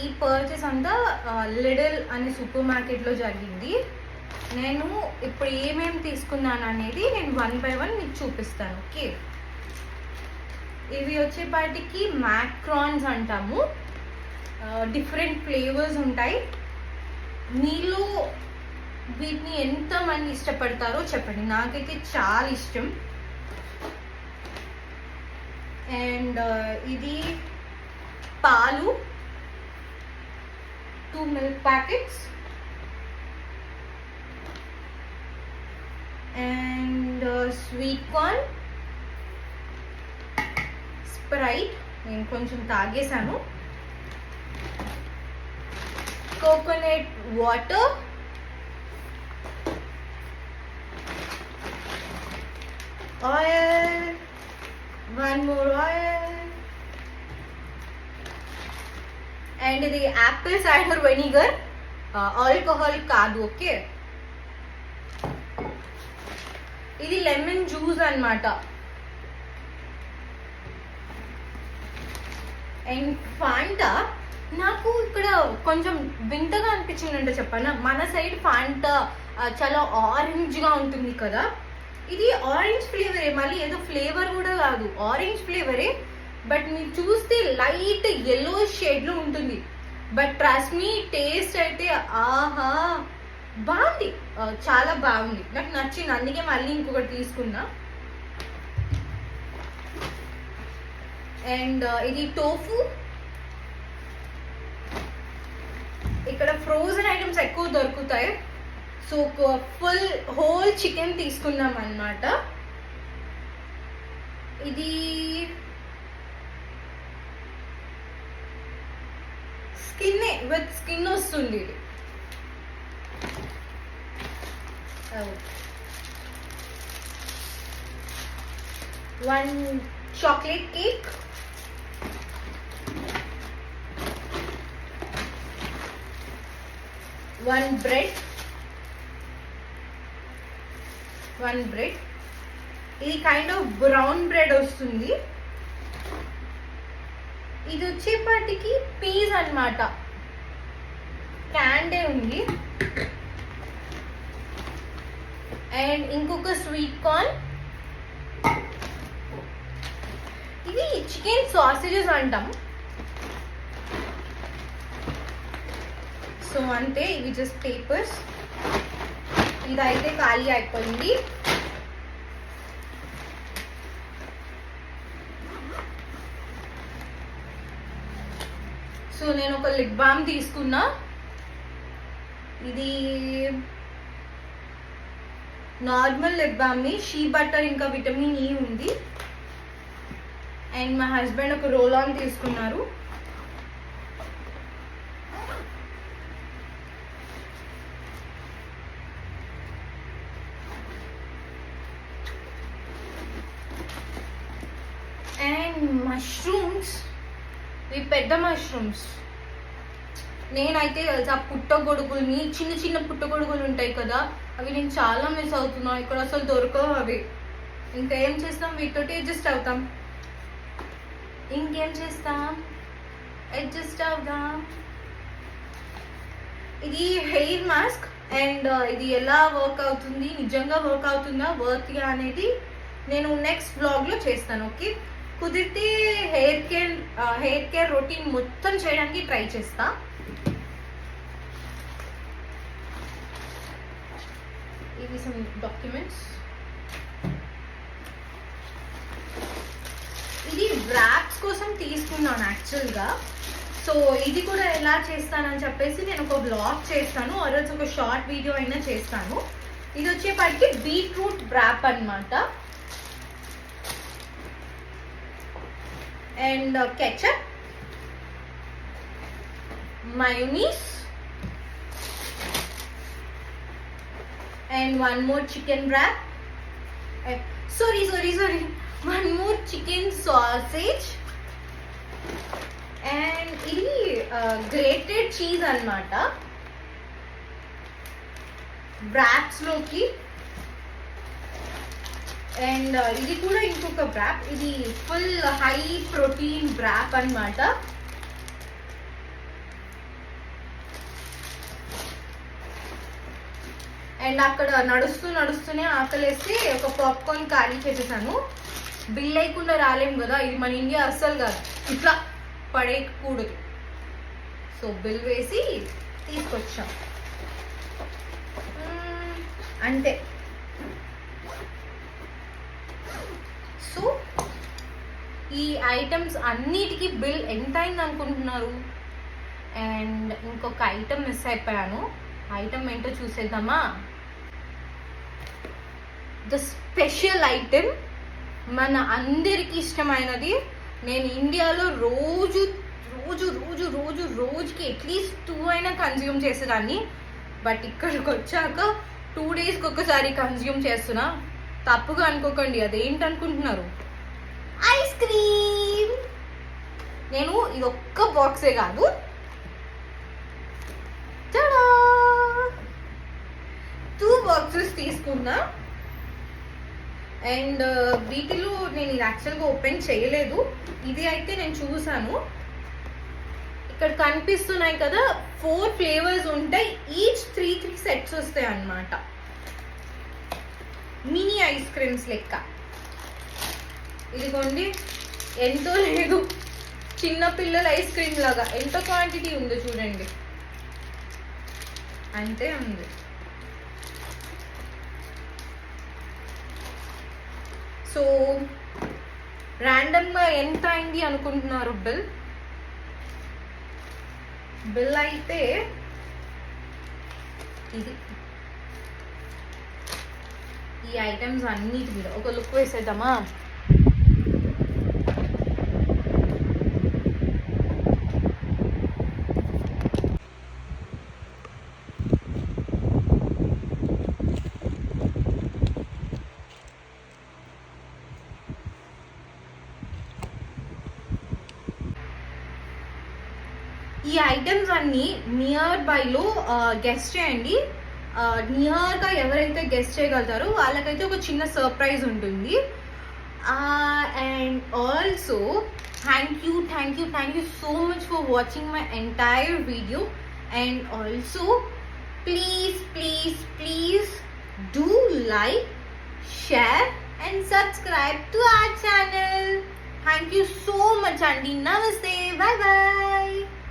ఈ పర్చేస్ అంతా లిడిల్ అనే సూపర్ మార్కెట్లో జరిగింది. నేను ఇప్పుడు ఏమేమి తీసుకున్నాను అనేది నేను 1 by 1 మీకు చూపిస్తాను. ఓకే, ఇవి వచ్చేపాటికి మ్యాక్రాన్స్ అంటాము. డిఫరెంట్ ఫ్లేవర్స్ ఉంటాయి. మీలో వీటిని ఎంతమంది ఇష్టపడతారో చెప్పండి. నాకైతే చాలా ఇష్టం. అండ్ ఇది పాలు, 2 milk packets, and sweet corn, Sprite నేను కొంచెం తాగేసాను, coconut water, oil, 1 more oil, and ఇది యాపిల్ సైడర్ వెనిగర్, ఆల్కహాల్ కాదు. ఓకే, ఇది లెమన్ జ్యూస్ అన్నమాట. And Fanta. నాకు ఇక్కడ కొంచెం వింతగా అనిపించిందంటే చెప్పాను, మన సైడ్ ఫాంటా చాలా ఆరెంజ్గా ఉంటుంది కదా, ఇది ఆరెంజ్ ఫ్లేవరే, మళ్ళీ ఏదో ఫ్లేవర్ కూడా కాదు, ఆరెంజ్ ఫ్లేవరే. బట్ మీరు చూస్తే లైట్ ఎల్లో షేడ్లో ఉంటుంది. బట్ ట్రస్ట్ మీ, టేస్ట్ అయితే ఆహా బాగుంది, చాలా బాగుంది, నాకు నచ్చింది. అందుకే మళ్ళీ ఇంకొకటి తీసుకున్నా. అండ్ ఇది టోఫు. ఇక్కడ ఫ్రోజన్ ఐటమ్స్ ఎక్కువ దొరుకుతాయి. సో ఫుల్ హోల్ చికెన్ తీసుకున్నాం అన్నమాట. ఇది స్కిన్, విత్ స్కిన్ వస్తుంది. ఇది 1 chocolate cake, 1 bread, 1 bread. ఇది కైండ్ ఆఫ్ బ్రౌన్ బ్రెడ్ వస్తుంది. ఇది వచ్చేపాటికి పీస్ అన్నమాట, క్యాండే ఉంది. అండ్ ఇంకొక స్వీట్ కార్న్. ఇవి చికెన్ సాసేజెస్ అంటాం. సో అంతే, ఇవి జస్ట్ పేపర్స్. ఇదైతే ఖాళీ అయిపోయింది. సో నేను ఒక లిప్ బామ్ తీసుకున్నా. ఇది నార్మల్ లిప్ బామ్ ని, షీ బటర్ ఇంకా విటమిన్ ఈ ఉంది. అండ్ మా హస్బెండ్ ఒక రోల్ ఆన్ తీసుకున్నారు. అండ్ మష్రూమ్స్, ఇవి పెద్ద మష్రూమ్స్. నేనైతే తెలుసా పుట్టగొడుగుల్ని, చిన్న చిన్న పుట్టగొడుగులు ఉంటాయి కదా, అవి నేను చాలా మిస్ అవుతున్నా. ఇక్కడ అసలు దొరకవు అవి. ఇంకా ఏం చేస్తాం, వీటితోటి అడ్జస్ట్ అవుతాం. ఇంకేం చేస్తాం, అడ్జస్ట్ అవుదాం. ఇది హెయిర్ మాస్క్. అండ్ ఇది ఎలా వర్క్ అవుతుంది, నిజంగా వర్క్ అవుతుందా, వర్క్ అనేది నేను నెక్స్ట్ వ్లాగ్లో చేస్తాను. ఓకే, కుదిరితే హెయిర్ కేర్ రొటీన్ మొత్తం చేయడానికి ట్రై చేస్తా. ఇవి సమ్ డాక్యుమెంట్స్. ఇది ర్యాప్స్ కోసం తీసుకున్నాను యాక్చువల్గా. సో ఇది కూడా ఎలా చేస్తానని చెప్పేసి నేను ఒక బ్లాగ్ చేస్తాను, ఆరోజు ఒక షార్ట్ వీడియో అయినా చేస్తాను. ఇది వచ్చేపాటికి బీట్రూట్ ర్యాప్ అన్నమాట. And ketchup, mayonnaise, and 1 more chicken wrap. Sorry, 1 more chicken sausage. And ఇది గ్రేటెడ్ చీజ్ అన్నమాట wraps లోకి. అండ్ ఇది కూడా ఇంకొక వ్రాప్. ఇది ఫుల్ హై ప్రోటీన్ వ్రాప్ అన్నమాట. అండ్ అక్కడ నడుస్తూనే ఆకలేస్తే ఒక పాప్కార్న్ ఖాళీ చేసేసాను. బిల్ లేకుండా రాలేము కదా, ఇది మన ఇండియా అస్సలు కాదు, ఇట్లా పడేయకూడదు. సో బిల్ వేసి తీసుకొచ్చాం అంతే. సో ఈ ఐటమ్స్ అన్నిటికీ బిల్ ఎంత అయింది అనుకుంటున్నారు? అండ్ ఇంకొక ఐటమ్ మిస్ అయిపోయాను. ఐటమ్ ఏంటో చూసేద్దామా? ద స్పెషల్ ఐటమ్, మన అందరికి ఇష్టమైనది. నేను ఇండియాలో రోజుకి అట్లీస్ట్ 2 అయినా కన్జ్యూమ్ చేసేదాన్ని. బట్ ఇక్కడికి వచ్చాక 2 డేస్కి ఒకసారి కన్జ్యూమ్ చేస్తున్నా. తప్పుగా అనుకోకండి, అదేంటనుకుంటున్నారు? Ice cream. నేను ఇది ఒక్క బాక్సే కాదు, 2 బాక్సెస్ తీసుకున్నా. అండ్ వీటిలో నేను ఇది యాక్చువల్గా ఓపెన్ చేయలేదు. ఇది అయితే నేను చూసాను. ఇక్కడ కనిపిస్తున్నాయి కదా, 4 ఫ్లేవర్స్ ఉంటాయి. ఈచ్ 3 సెట్స్ వస్తాయి అన్నమాట. మినీ ఐస్ క్రీమ్స్ లెక్క. ఇదిగోండి, ఎంతో లేదు, చిన్నపిల్లల ఐస్ క్రీమ్ లాగా. ఎంత క్వాంటిటీ ఉందో చూడండి, అంతే ఉంది. సో ర్యాండమ్గా ఎంత అయింది అనుకుంటున్నారు బిల్ అయితే ఇది. ఈ ఐటమ్స్ అన్నిటి మీద ఒక లుక్ వేసేద్దామా? ఈ ఐటమ్స్ అన్నీ నియర్ బైలో గెస్ట్ చేయండి. నియర్గా ఎవరైతే గెస్ట్ చేయగలుగుతారో వాళ్ళకైతే ఒక చిన్న సర్ప్రైజ్ ఉంటుంది. And also thank you so much for watching my entire video. And also please do like, share and subscribe to our channel. Thank you so much, Andy. Namaste. Bye bye.